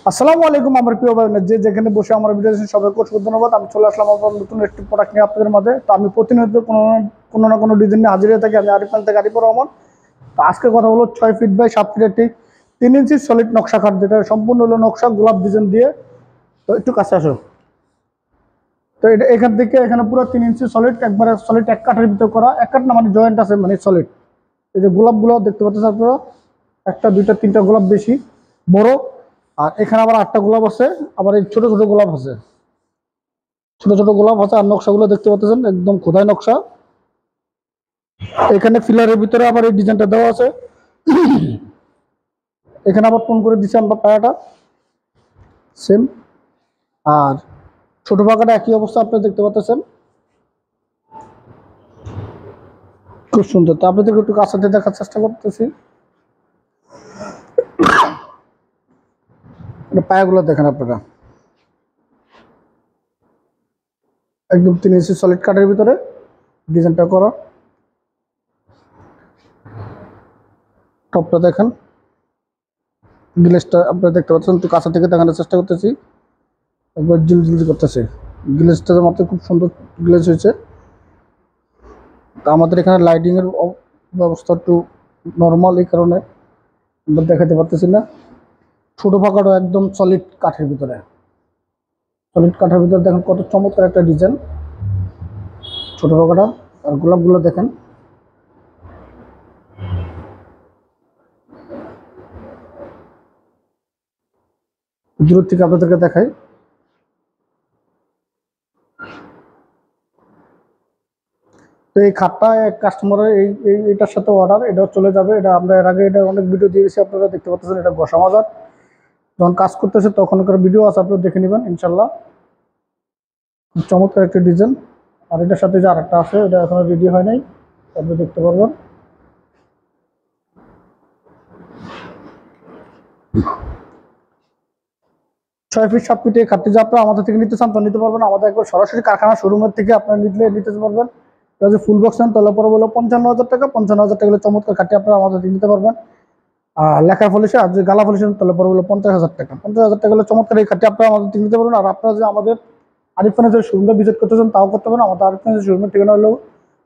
আসসালামু আলাইকুম আমার প্রিয় ভাই যে যেখানে বসে আমার ভিডিও দেখছেন সবাইকে অসংখ্য ধন্যবাদ। আমি চলে আসলাম আমার নতুন একটি প্রোডাক্ট নিয়ে আপনাদের মাঝে। তো আমি প্রতিনিয়ত কোনো না কোনো ডিজাইন নিয়ে হাজির হয়ে থাকি। আমি আরিফ খান থেকে আরিফুর রহমান। তো আজকে কথা হলো 6 ফিট বাই 7 ফিট একটি 3 ইঞ্চি সলিড নকশা খাট, যেটা সম্পূর্ণ হলো নকশা গোলাপ ডিজাইন দিয়ে। তো একটু কাছে আসো। তো এটা এখান থেকে এখানে পুরো 3 ইঞ্চি সলিড, একবারে সলিড এক কাঠের ভিতরে করা। এক কাঠ না, মানে জয়েন্ট আছে, মানে সলিড। এই যে গোলাপগুলো দেখতে পাচ্ছেন আপনারা, একটা দুইটা তিনটা গোলাপ বেশি বড়। আর এখানে আবার 8টা গোলাপ আছে, আবার এই ছোট ছোট গোলাপ আছে, ছোট ছোট গোলাপ আছে। আর নকশাগুলো দেখতে পাচ্ছেন একদম খোদাই নকশা। এখানে ফিলারের ভিতরে আবার এই ডিজাইনটা দেওয়া আছে। এখানে আবার টোন করে দিচ্ছি আমরা পায়াটা সেম। আর ছোট পাকাটা একই অবস্থা আপনারা দেখতে পাচ্ছেন, খুব সুন্দর। তো আপনাদেরকে একটু কাছাতে দেখার চেষ্টা করতেছি। পায়াগুলো দেখেন আপনারা, একদম 3 ইঞ্চি সলিড কাঠের ভিতরে ডিজাইনটা করা। টপটা দেখেন, গ্লেসটা আপনারা দেখতে পাচ্ছেন, একটু কাছা থেকে দেখানোর চেষ্টা করতেছি। একবার জিলজিল করতেছে, গ্লেসটা মাত্র খুব সুন্দর গ্লেস হয়েছে। তা আমাদের এখানে লাইটিং এর ব্যবস্থা একটু নর্মাল, এই কারণে আমরা দেখাতে পারতেছি না। ছোট ফাঁকাটা একদম সলিড কাঠের ভিতরে, সলিড কাঠের ভিতরে দেখেন কত চমৎকার একটা ডিজাইন ছোট ফাঁকাটা। আর গোলাপগুলো দেখেন, দূর থেকে আপনাদেরকে দেখাই। তো এই খাটটা এক কাস্টমারের এইটার সাথে অর্ডার, এটাও চলে যাবে। এটা আমরা এর আগে এটা অনেক ভিডিও দিয়েছি, আপনারা দেখতে পাচ্ছেন। এটা গোসা মাজার যখন কাজ করতেছে তখনকার ভিডিও আছে, আপনারা দেখে নেবেন ইনশাল্লাহ। চমৎকার একটা ডিজাইন। আর এটার সাথে যে আরেকটা আছে, এটা এখনো রেডি হয় নাই, আপনি দেখতে পারবেন। 6 ফিট 7 ফিট এই খাটটি যে আপনারা আমাদের থেকে নিতে চান তো নিতে পারবেন। আমাদের একবার সরাসরি কারখানা শোরুমের থেকে আপনারা নিতে পারবেন। এটা যে ফুল বক্স নেন তাহলে পরে বলো 55,000 টাকা। 55,000 টাকা চমৎকার খাটটি আপনারা আমাদের থেকে নিতে পারবেন। আর লেখা পলিশে, আর যে গালা পলিশে তাহলে পরে বলো 50,000 টাকা। 50,000 টাকা হলে চমৎকার এই খাটটি আপনারা আমাদের থেকে নিতে পারবেন। আর আপনারা যে আমাদের আরিফ ফার্নিচার শোরুমটা ভিজিট করতে চান তাও করতে পারেন। আমাদের আরিফ ফার্নিচার শোরুমের ঠিকানা হলো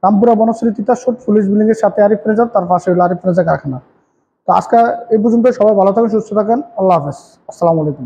রামপুরা বনশ্রী তিতাসর পুলিশ বিল্ডিং এর সাথে আরিফ ফার্নিচার, তার পাশে হলো আরিফ ফার্নিচার কারখানা। তো আজকে এই পর্যন্ত, সবাই ভালো থাকেন, সুস্থ থাকেন, আল্লাহ হাফেজ, আসসালামু আলাইকুম।